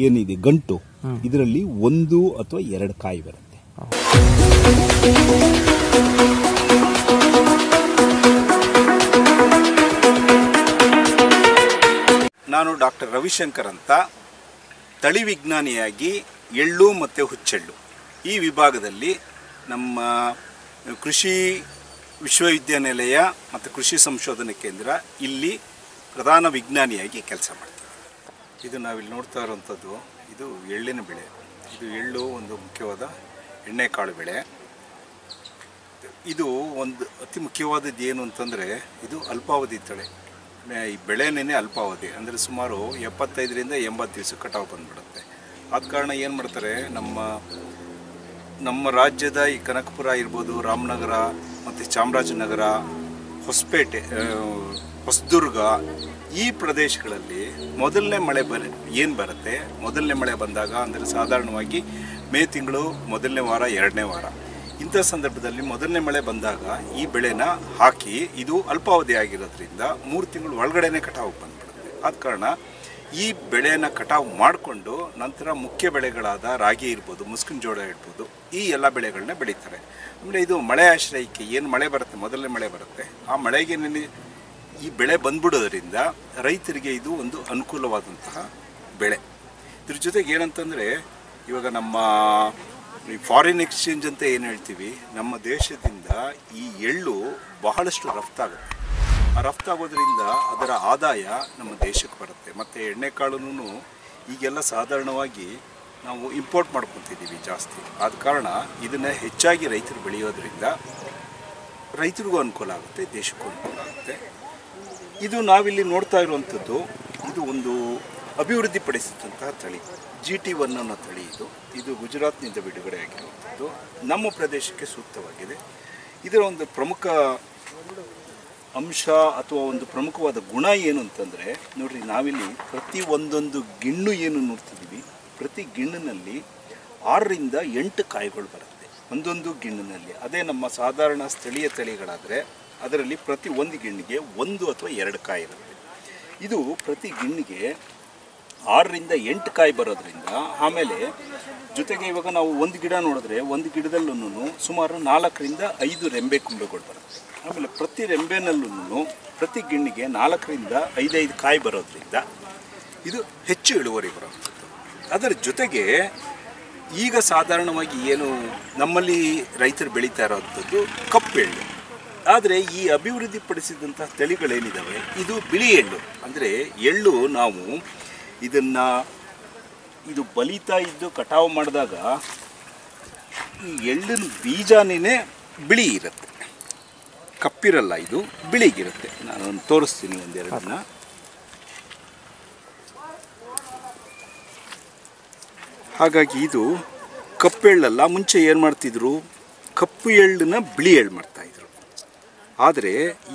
ಏನಿದೆ ಗಂಟು, ಇದರಲ್ಲಿ 1 ಅಥವಾ 2 ಕಾಯಿ ಬರುತ್ತೆ. ನಾನು ಡಾಕ್ಟರ್ ರವಿಶಂಕರ್ ಅಂತ, ತಳಿ ವಿಜ್ಞಾನಿಯಾಗಿ ಎಳ್ಳು ಮತ್ತು ಹುಚ್ಚೆಳ್ಳು ಈ ವಿಭಾಗದಲ್ಲಿ ನಮ್ಮ ಕೃಷಿ ವಿಶ್ವವಿದ್ಯಾನಿಲಯ ಮತ್ತು ಕೃಷಿ ಸಂಶೋಧನಾ ಕೇಂದ್ರ ಇಲ್ಲಿ ಪ್ರಧಾನ ವಿಜ್ಞಾನಿಯಾಗಿ ಕೆಲಸ ಮಾಡ್ತೀನಿ. ಇದು ನಾವಿಲ್ಲಿ ನೋಡ್ತಾ ಇರುವಂಥದ್ದು ಇದು ಎಳ್ಳಿನ ಬೆಳೆ. ಇದು ಎಳ್ಳು ಒಂದು ಮುಖ್ಯವಾದ ಎಣ್ಣೆಕಾಳು ಬೆಳೆ. ಇದು ಒಂದು ಅತಿ ಮುಖ್ಯವಾದದ್ದು ಏನು ಅಂತಂದರೆ ಇದು ಅಲ್ಪಾವಧಿ ತಳಿ. ಈ ಬೆಳೆನೇ ಅಲ್ಪಾವಧಿ, ಅಂದರೆ ಸುಮಾರು 75ರಿಂದ 80 ದಿವಸ ಕಟಾವು ಬಂದುಬಿಡುತ್ತೆ. ಆದ ಕಾರಣ ಏನು ಮಾಡ್ತಾರೆ, ನಮ್ಮ ರಾಜ್ಯದ ಈ ಕನಕಪುರ ಇರ್ಬೋದು, ರಾಮನಗರ ಮತ್ತು ಚಾಮರಾಜನಗರ, ಹೊಸಪೇಟೆ, ಹೊಸದುರ್ಗ ಈ ಪ್ರದೇಶಗಳಲ್ಲಿ ಮೊದಲನೇ ಮಳೆ ಬರುತ್ತೆ. ಮೊದಲನೇ ಮಳೆ ಬಂದಾಗ ಅಂದರೆ ಸಾಧಾರಣವಾಗಿ ಮೇ ತಿಂಗಳು ಮೊದಲನೇ ವಾರ, 2ನೇ ವಾರ ಇಂಥ ಸಂದರ್ಭದಲ್ಲಿ ಮೊದಲನೇ ಮಳೆ ಬಂದಾಗ ಈ ಬೆಳೆನ ಹಾಕಿ, ಇದು ಅಲ್ಪಾವಧಿ ಆಗಿರೋದ್ರಿಂದ 3 ತಿಂಗಳು ಒಳಗಡೆನೆ ಕಟಾವು ಬಂದ್ಬಿಡುತ್ತೆ. ಆದ ಕಾರಣ ಈ ಬೆಳೆನ ಕಟಾವು ಮಾಡಿಕೊಂಡು ನಂತರ ಮುಖ್ಯ ಬೆಳೆಗಳಾದ ರಾಗಿ ಇರ್ಬೋದು, ಮುಸ್ಕಿನ ಜೋಳ ಇರ್ಬೋದು, ಈ ಎಲ್ಲ ಬೆಳೆಗಳನ್ನ ಬೆಳೀತಾರೆ. ಆಮೇಲೆ ಇದು ಮಳೆ ಆಶ್ರಯಕ್ಕೆ ಏನು ಮಳೆ ಬರುತ್ತೆ, ಮೊದಲನೇ ಮಳೆ ಬರುತ್ತೆ, ಆ ಮಳೆಗೆ ಈ ಬೆಳೆ ಬಂದ್ಬಿಡೋದ್ರಿಂದ ರೈತರಿಗೆ ಇದು ಒಂದು ಅನುಕೂಲವಾದಂತಹ ಬೆಳೆ. ಇದ್ರ ಜೊತೆಗೆ ಏನಂತಂದರೆ, ಇವಾಗ ನಮ್ಮ ಈ ಫಾರಿನ್ ಎಕ್ಸ್ಚೇಂಜ್ ಅಂತ ಏನು ಹೇಳ್ತೀವಿ, ನಮ್ಮ ದೇಶದಿಂದ ಈ ಎಳ್ಳು ಬಹಳಷ್ಟು ರಫ್ತಾಗುತ್ತೆ. ಆ ರಫ್ತಾಗೋದ್ರಿಂದ ಅದರ ಆದಾಯ ನಮ್ಮ ದೇಶಕ್ಕೆ ಬರುತ್ತೆ. ಮತ್ತು ಎಣ್ಣೆಕಾಳನ್ನು ಈಗೆಲ್ಲ ಸಾಧಾರಣವಾಗಿ ನಾವು ಇಂಪೋರ್ಟ್ ಮಾಡ್ಕೊತಿದ್ದೀವಿ ಜಾಸ್ತಿ. ಆದ ಕಾರಣ ಇದನ್ನು ಹೆಚ್ಚಾಗಿ ರೈತರು ಬೆಳೆಯೋದ್ರಿಂದ ರೈತರಿಗೂ ಅನುಕೂಲ ಆಗುತ್ತೆ, ದೇಶಕ್ಕೂ ಅನುಕೂಲ ಆಗುತ್ತೆ. ಇದು ನಾವಿಲ್ಲಿ ನೋಡ್ತಾ ಇರುವಂಥದ್ದು ಇದು ಒಂದು ಅಭಿವೃದ್ಧಿಪಡಿಸಿದಂತಹ ತಳಿ, GT1 ಅನ್ನೋ ತಳಿ. ಇದು ಗುಜರಾತ್ನಿಂದ ಬಿಡುಗಡೆ ಆಗಿರುವಂಥದ್ದು, ನಮ್ಮ ಪ್ರದೇಶಕ್ಕೆ ಸೂಕ್ತವಾಗಿದೆ. ಇದರ ಒಂದು ಪ್ರಮುಖ ಅಂಶ ಅಥವಾ ಒಂದು ಪ್ರಮುಖವಾದ ಗುಣ ಏನು ಅಂತಂದರೆ, ನೋಡಿರಿ, ನಾವಿಲ್ಲಿ ಪ್ರತಿ ಒಂದೊಂದು ಗಿಣ್ಣು ಏನು ನೋಡ್ತಿದ್ದೀವಿ, ಪ್ರತಿ ಗಿಣ್ಣಿನಲ್ಲಿ 6ರಿಂದ 8 ಕಾಯಿಗಳು ಬರುತ್ತೆ ಒಂದೊಂದು ಗಿಣ್ಣಿನಲ್ಲಿ. ಅದೇ ನಮ್ಮ ಸಾಧಾರಣ ಸ್ಥಳೀಯ ತಳಿಗಳಾದರೆ ಅದರಲ್ಲಿ ಪ್ರತಿ ಒಂದು ಗಿಣ್ಣಿಗೆ 1 ಅಥವಾ 2 ಕಾಯಿ ಇರುತ್ತೆ. ಇದು ಪ್ರತಿ ಗಿಣ್ಣಿಗೆ 6ರಿಂದ 8 ಕಾಯಿ ಬರೋದ್ರಿಂದ, ಆಮೇಲೆ ಜೊತೆಗೆ ಇವಾಗ ನಾವು ಒಂದು ಗಿಡ ನೋಡಿದ್ರೆ ಒಂದು ಗಿಡದಲ್ಲೂ ಸುಮಾರು 4ರಿಂದ 5 ರೆಂಬೆ ಕೊಂಬೆಗಳು ಬರುತ್ತೆ. ಆಮೇಲೆ ಪ್ರತಿ ರೆಂಬೆನಲ್ಲೂ ಪ್ರತಿ ಗಿಣ್ಣಿಗೆ 4ರಿಂದ 5 ಕಾಯಿ ಬರೋದ್ರಿಂದ ಇದು ಹೆಚ್ಚು ಇಳುವರಿ ಬರುವಂಥದ್ದು. ಅದರ ಜೊತೆಗೆ ಈಗ ಸಾಧಾರಣವಾಗಿ ಏನು ನಮ್ಮಲ್ಲಿ ರೈತರು ಬೆಳೀತಾ ಇರೋವಂಥದ್ದು ಕಪ್ಪು ಎಳ್ಳು. ಆದರೆ ಈ ಅಭಿವೃದ್ಧಿಪಡಿಸಿದಂಥ ತಳಿಗಳೇನಿದ್ದಾವೆ ಇದು ಬಿಳಿ ಎಳ್ಳು. ಅಂದರೆ ಎಳ್ಳು ನಾವು ಇದು ಬಲಿತಾ ಇದ್ದು ಕಟಾವು ಮಾಡಿದಾಗ ಈ ಎಳ್ಳಿನ ಬೀಜನೇ ಬಿಳಿ ಇರುತ್ತೆ, ಕಪ್ಪಿರಲ್ಲ, ಇದು ಬಿಳಿಗಿರುತ್ತೆ. ನಾನು ತೋರಿಸ್ತೀನಿ ಒಂದೆರಡನ್ನ. ಹಾಗಾಗಿ ಇದು ಕಪ್ಪು ಎಳ್ಳಲ್ಲ. ಮುಂಚೆ ಏನು ಮಾಡ್ತಿದ್ರು, ಕಪ್ಪು ಎಳ್ಳನ್ನ ಬಿಳಿ ಎಳ್ಳು ಮಾಡ್ತಾಯಿದ್ರು. ಆದರೆ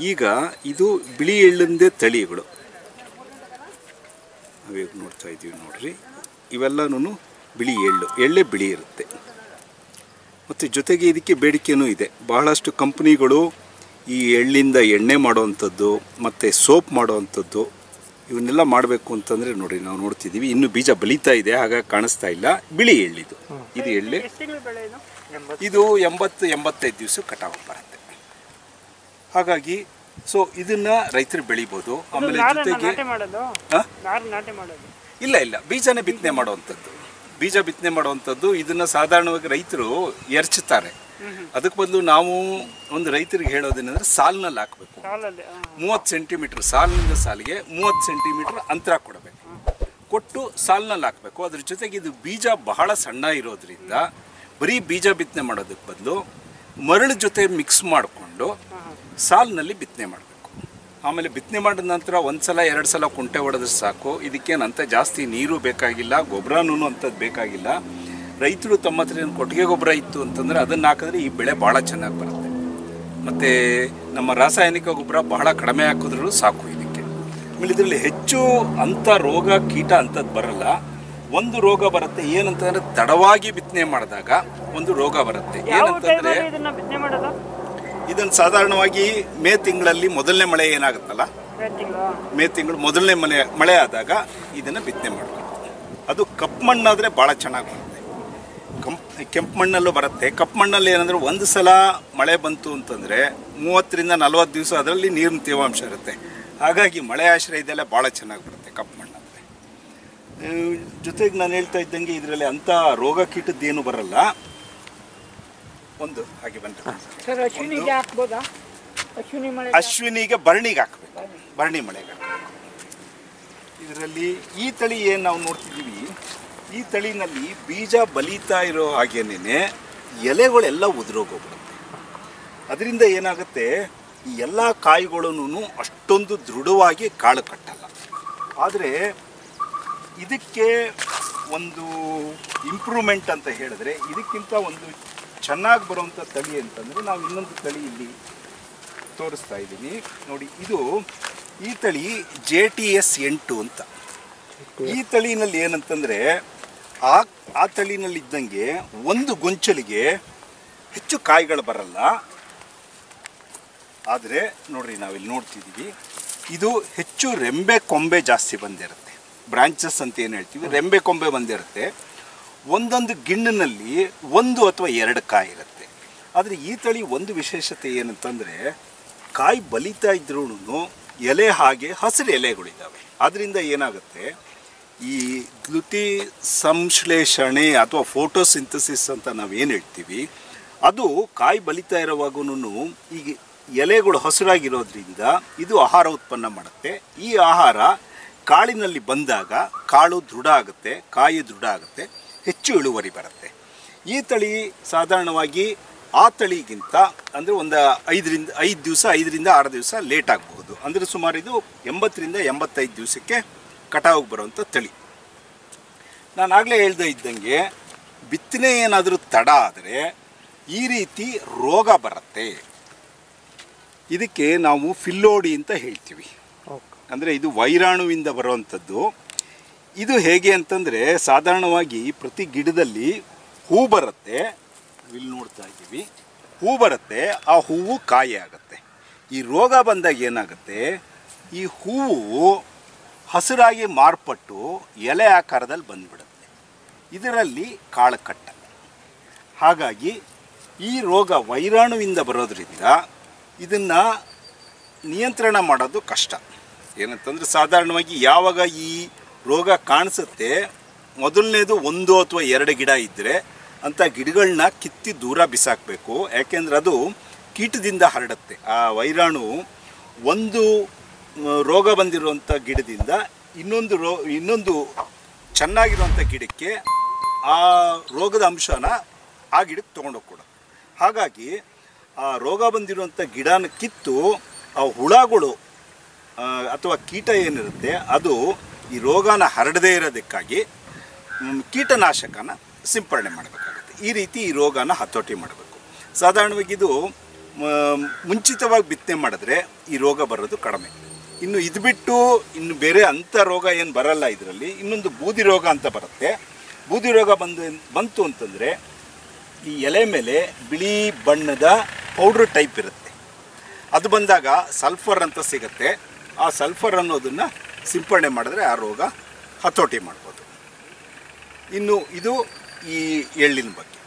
ಈಗ ಇದು ಬಿಳಿ ಎಳ್ಳಿಂದೇ ತಳಿಗಳು ನಾವೀಗ ನೋಡ್ತಾ ಇದ್ದೀವಿ. ನೋಡ್ರಿ, ಇವೆಲ್ಲನೂ ಬಿಳಿ ಎಳ್ಳೇ ಬಿಳಿ ಇರುತ್ತೆ. ಮತ್ತು ಜೊತೆಗೆ ಇದಕ್ಕೆ ಬೇಡಿಕೆಯೂ ಇದೆ. ಬಹಳಷ್ಟು ಕಂಪ್ನಿಗಳು ಈ ಎಳ್ಳಿಂದ ಎಣ್ಣೆ ಮಾಡೋವಂಥದ್ದು ಮತ್ತು ಸೋಪ್ ಮಾಡೋವಂಥದ್ದು ಇವನ್ನೆಲ್ಲ ಮಾಡಬೇಕು ಅಂತಂದರೆ ನೋಡಿ, ನಾವು ನೋಡ್ತಿದ್ದೀವಿ ಇನ್ನು ಬೀಜ ಬಲಿತಾ ಇದೆ, ಹಾಗಾಗಿ ಕಾಣಿಸ್ತಾ ಇಲ್ಲ. ಬಿಳಿ ಎಳ್ಳಿದು ಇದು ಎಳ್ಳೆ. ಇದು 80-85 ದಿವಸ ಕಟಾವು ಬರುತ್ತೆ. ಹಾಗಾಗಿ ಇದನ್ನ ರೈತರು ಬೆಳಿಬೋದು. ಆಮೇಲೆ ಜೊತೆಗೆ ಇಲ್ಲ ಬೀಜನೇ ಬಿತ್ತನೆ ಮಾಡುವಂಥದ್ದು. ಇದನ್ನ ಸಾಧಾರಣವಾಗಿ ರೈತರು ಎರಚುತ್ತಾರೆ. ಅದಕ್ಕೆ ಬದಲು ನಾವು ಒಂದು ರೈತರಿಗೆ ಹೇಳೋದೇನೆಂದ್ರೆ ಸಾಲಿನಲ್ಲಿ ಹಾಕಬೇಕು. 30 ಸೆಂಟಿಮೀಟರ್ ಸಾಲಿನಿಂದ ಸಾಲಿಗೆ 30 ಸೆಂಟಿಮೀಟರ್ ಅಂತರ ಕೊಟ್ಟು ಸಾಲಿನಲ್ಲಿ ಹಾಕಬೇಕು. ಅದ್ರ ಜೊತೆಗೆ ಇದು ಬೀಜ ಬಹಳ ಸಣ್ಣ ಇರೋದ್ರಿಂದ ಬರೀ ಬೀಜ ಬಿತ್ತನೆ ಮಾಡೋದಕ್ಕೆ ಬದಲು ಮರಳು ಜೊತೆ ಮಿಕ್ಸ್ ಮಾಡಿಕೊಂಡು ಸಾಲಿನಲ್ಲಿ ಬಿತ್ತನೆ ಮಾಡಬೇಕು. ಆಮೇಲೆ ಬಿತ್ತನೆ ಮಾಡಿದ ನಂತರ 1 ಸಲ 2 ಸಲ ಕುಂಟೆ ಹೊಡೆದ್ರೆ ಸಾಕು. ಇದಕ್ಕೇನಂತ ಜಾಸ್ತಿ ನೀರು ಬೇಕಾಗಿಲ್ಲ, ಗೊಬ್ಬರನೂ ಅಂಥದ್ದು ಬೇಕಾಗಿಲ್ಲ. ರೈತರು ತಮ್ಮ ಹತ್ರ ಏನು ಕೊಟ್ಟಿಗೆ ಗೊಬ್ಬರ ಇತ್ತು ಅಂತಂದರೆ ಅದನ್ನು ಹಾಕಿದ್ರೆ ಈ ಬೆಳೆ ಭಾಳ ಚೆನ್ನಾಗಿ ಬರುತ್ತೆ. ಮತ್ತು ನಮ್ಮ ರಾಸಾಯನಿಕ ಗೊಬ್ಬರ ಬಹಳ ಕಡಿಮೆ ಹಾಕಿದ್ರೂ ಸಾಕು ಇದಕ್ಕೆ. ಆಮೇಲೆ ಇದರಲ್ಲಿ ಹೆಚ್ಚು ಅಂಥ ರೋಗ ಕೀಟ ಅಂಥದ್ದು ಬರಲ್ಲ. ಒಂದು ರೋಗ ಬರುತ್ತೆ, ಏನಂತಂದರೆ ತಡವಾಗಿ ಬಿತ್ತನೆ ಮಾಡಿದಾಗ ಒಂದು ರೋಗ ಬರುತ್ತೆ. ಏನಂತಂದರೆ ಇದನ್ನು ಸಾಧಾರಣವಾಗಿ ಮೇ ತಿಂಗಳಲ್ಲಿ ಮೊದಲನೇ ಮಳೆ ಏನಾಗುತ್ತಲ್ಲ, ಮೇ ತಿಂಗಳು ಮೊದಲನೇ ಮಳೆ ಆದಾಗ ಇದನ್ನು ಬಿತ್ತನೆ ಮಾಡಬೇಕು. ಅದು ಕಪ್ಪು ಮಣ್ಣಾದರೆ ಭಾಳ ಚೆನ್ನಾಗಿ ಬರುತ್ತೆ. ಕೆಂಪು ಮಣ್ಣಲ್ಲೂ ಬರುತ್ತೆ. ಕಪ್ಪು ಮಣ್ಣಲ್ಲಿ ಏನಂದರೆ ಒಂದು ಸಲ ಮಳೆ ಬಂತು ಅಂತಂದರೆ 30ರಿಂದ 40 ದಿವಸ ಅದರಲ್ಲಿ ನೀರಿನ ತೇವಾಂಶ ಇರುತ್ತೆ. ಹಾಗಾಗಿ ಮಳೆ ಆಶ್ರಯದಲ್ಲೇ ಭಾಳ ಚೆನ್ನಾಗಿ ಬರುತ್ತೆ ಕಪ್ಪು ಮಣ್ಣಾದರೆ. ಜೊತೆಗೆ ನಾನು ಹೇಳ್ತಾ ಇದ್ದಂಗೆ ಇದರಲ್ಲಿ ಅಂಥ ರೋಗ ಕೀಟದ್ದೇನು ಬರಲ್ಲ. ಒಂದು ಹಾಗೆ ಬಂದರೆ ಅಶ್ವಿನಿಗೆ ಭರಣಿಗೆ ಹಾಕಬೇಕು, ಭರಣಿ ಮಳೆಗೆ ಹಾಕಬೇಕು. ಇದರಲ್ಲಿ ಈ ತಳಿ ಏನು ನಾವು ನೋಡ್ತಿದ್ದೀವಿ, ಈ ತಳಿನಲ್ಲಿ ಬೀಜ ಬಲಿತಾ ಇರೋ ಹಾಗೇನೆ ಎಲೆಗಳೆಲ್ಲ ಉದುರೋಗೋಗ್ಬಿಡುತ್ತೆ. ಅದರಿಂದ ಏನಾಗುತ್ತೆ, ಈ ಎಲ್ಲ ಕಾಯಿಗಳನ್ನು ಅಷ್ಟೊಂದು ದೃಢವಾಗಿ ಕಾಳು ಕಟ್ಟಲ್ಲ. ಆದರೆ ಇದಕ್ಕೆ ಒಂದು ಇಂಪ್ರೂವ್ಮೆಂಟ್ ಅಂತ ಹೇಳಿದ್ರೆ, ಇದಕ್ಕಿಂತ ಒಂದು ಚೆನ್ನಾಗಿ ಬರುವಂಥ ತಳಿ ಅಂತಂದರೆ ನಾವು ಇನ್ನೊಂದು ತಳಿ ಇಲ್ಲಿ ತೋರಿಸ್ತಾ ಇದ್ದೀನಿ ನೋಡಿ. ಈ ತಳಿ JTS 8 ಅಂತ. ಈ ತಳಿನಲ್ಲಿ ಏನಂತಂದರೆ ಆ ತಳಿನಲ್ಲಿದ್ದಂಗೆ ಒಂದು ಗೊಂಚಲಿಗೆ ಹೆಚ್ಚು ಕಾಯಿಗಳು ಬರಲ್ಲ. ಆದರೆ ನೋಡ್ರಿ, ನಾವಿಲ್ಲಿ ನೋಡ್ತಿದ್ದೀವಿ, ಇದು ಹೆಚ್ಚು ರೆಂಬೆ ಕೊಂಬೆ ಜಾಸ್ತಿ ಬಂದಿರುತ್ತೆ. ಬ್ರಾಂಚಸ್ ಅಂತ ಏನು ಹೇಳ್ತೀವಿ, ರೆಂಬೆ ಕೊಂಬೆ ಬಂದಿರುತ್ತೆ. ಒಂದೊಂದು ಗಿಣ್ಣಿನಲ್ಲಿ 1 ಅಥವಾ 2 ಕಾಯಿ ಇರುತ್ತೆ. ಆದರೆ ಈ ತಳಿ ಒಂದು ವಿಶೇಷತೆ ಏನಂತಂದರೆ, ಕಾಯಿ ಬಲಿತಾ ಇದ್ರೂ ಎಲೆ ಹಾಗೆ ಹಸಿರು ಎಲೆಗಳಿದ್ದಾವೆ. ಆದ್ದರಿಂದ ಏನಾಗುತ್ತೆ, ಈ ದ್ಯುತಿ ಸಂಶ್ಲೇಷಣೆ ಅಥವಾ ಫೋಟೋಸಿಂಥಸಿಸ್ ಅಂತ ನಾವೇನು ಹೇಳ್ತೀವಿ, ಅದು ಕಾಯಿ ಬಲಿತಾ ಇರುವಾಗೂ ಈಗ ಎಲೆಗಳು ಹಸಿರಾಗಿರೋದ್ರಿಂದ ಇದು ಆಹಾರ ಉತ್ಪನ್ನ ಮಾಡುತ್ತೆ. ಈ ಆಹಾರ ಕಾಳಿನಲ್ಲಿ ಬಂದಾಗ ಕಾಳು ದೃಢ ಆಗುತ್ತೆ, ಕಾಯಿ ದೃಢ ಆಗುತ್ತೆ, ಹೆಚ್ಚು ಇಳುವರಿ ಬರುತ್ತೆ. ಈ ತಳಿ ಸಾಧಾರಣವಾಗಿ ಆ ತಳಿಗಿಂತ ಅಂದರೆ ಒಂದು 5 ದಿವಸ 5ರಿಂದ 6 ದಿವಸ ಲೇಟ್ ಆಗಬಹುದು. ಅಂದರೆ ಸುಮಾರು ಇದು 80ರಿಂದ 85 ದಿವಸಕ್ಕೆ ಕಟಾವಿಗೆ ಬರುವಂಥ ತಳಿ. ನಾನು ಆಗಲೇ ಹೇಳ್ತಾ ಇದ್ದಂಗೆ, ಬಿತ್ತನೆ ಏನಾದರೂ ತಡ ಆದರೆ ಈ ರೀತಿ ರೋಗ ಬರುತ್ತೆ. ಇದಕ್ಕೆ ನಾವು ಫಿಲ್ಲೋಡಿ ಅಂತ ಹೇಳ್ತೀವಿ. ಅಂದರೆ ಇದು ವೈರಾಣುವಿಂದ ಬರುವಂಥದ್ದು. ಇದು ಹೇಗೆ ಅಂತಂದರೆ, ಸಾಧಾರಣವಾಗಿ ಪ್ರತಿ ಗಿಡದಲ್ಲಿ ಹೂ ಬರುತ್ತೆ, ಇಲ್ಲಿ ನೋಡ್ತಾ ಇದ್ದೀವಿ, ಹೂ ಬರುತ್ತೆ, ಆ ಹೂವು ಕಾಯಿ ಆಗುತ್ತೆ. ಈ ರೋಗ ಬಂದಾಗ ಏನಾಗುತ್ತೆ, ಈ ಹೂವು ಹಸಿರಾಗಿ ಮಾರ್ಪಟ್ಟು ಎಲೆ ಆಕಾರದಲ್ಲಿ ಬಂದುಬಿಡುತ್ತೆ. ಇದರಲ್ಲಿ ಕಾಳು ಕಟ್ಟಲ್ಲ. ಹಾಗಾಗಿ ಈ ರೋಗ ವೈರಾಣುವಿಂದ ಬರೋದ್ರಿಂದ ಇದನ್ನು ನಿಯಂತ್ರಣ ಮಾಡೋದು ಕಷ್ಟ. ಏನಂತಂದರೆ, ಸಾಧಾರಣವಾಗಿ ಯಾವಾಗ ಈ ರೋಗ ಕಾಣಿಸುತ್ತೆ, ಮೊದಲನೇದು 1 ಅಥವಾ 2 ಗಿಡ ಇದ್ದರೆ ಅಂಥ ಗಿಡಗಳನ್ನ ಕಿತ್ತಿ ದೂರ ಬಿಸಾಕಬೇಕು. ಯಾಕೆಂದರೆ ಅದು ಕೀಟದಿಂದ ಹರಡುತ್ತೆ. ಆ ವೈರಾಣು ಒಂದು ರೋಗ ಬಂದಿರುವಂಥ ಗಿಡದಿಂದ ಇನ್ನೊಂದು ಚೆನ್ನಾಗಿರುವಂಥ ಗಿಡಕ್ಕೆ ಆ ರೋಗದ ಅಂಶನ ಆ ಗಿಡಕ್ಕೆ ತೊಗೊಂಡೋಗಿ ಕೊಡೋದು. ಹಾಗಾಗಿ ಆ ರೋಗ ಬಂದಿರುವಂಥ ಗಿಡನ ಕಿತ್ತು ಆ ಹುಳಗಳು ಅಥವಾ ಕೀಟ ಏನಿರುತ್ತೆ ಅದು ಈ ರೋಗನ ಹರಡದೇ ಇರೋದಕ್ಕಾಗಿ ಕೀಟನಾಶಕನ ಸಿಂಪರಣೆ ಮಾಡಬೇಕಾಗುತ್ತೆ. ಈ ರೀತಿ ಈ ರೋಗನ ಹತೋಟಿ ಮಾಡಬೇಕು. ಸಾಧಾರಣವಾಗಿ ಇದು ಮುಂಚಿತವಾಗಿ ಬಿತ್ತನೆ ಮಾಡಿದ್ರೆ ಈ ರೋಗ ಬರೋದು ಕಡಿಮೆ. ಇನ್ನು ಇದು ಬಿಟ್ಟು ಇನ್ನು ಬೇರೆ ಅಂಥ ರೋಗ ಏನು ಬರಲ್ಲ. ಇದರಲ್ಲಿ ಇನ್ನೊಂದು ಬೂದಿ ರೋಗ ಅಂತ ಬರುತ್ತೆ. ಬೂದಿ ರೋಗ ಬಂತು ಅಂತಂದರೆ ಈ ಎಲೆ ಮೇಲೆ ಬಿಳಿ ಬಣ್ಣದ ಪೌಡ್ರ್ ಟೈಪ್ ಇರುತ್ತೆ. ಅದು ಬಂದಾಗ ಸಲ್ಫರ್ ಅಂತ ಸಿಗುತ್ತೆ. ಆ ಸಲ್ಫರ್ ಅನ್ನೋದನ್ನು ಸಿಂಪರಣೆ ಮಾಡಿದ್ರೆ ಆ ರೋಗ ಹತೋಟಿ ಮಾಡ್ಬೋದು. ಇನ್ನು ಇದು ಈ ಎಳ್ಳಿನ ಬಗ್ಗೆ.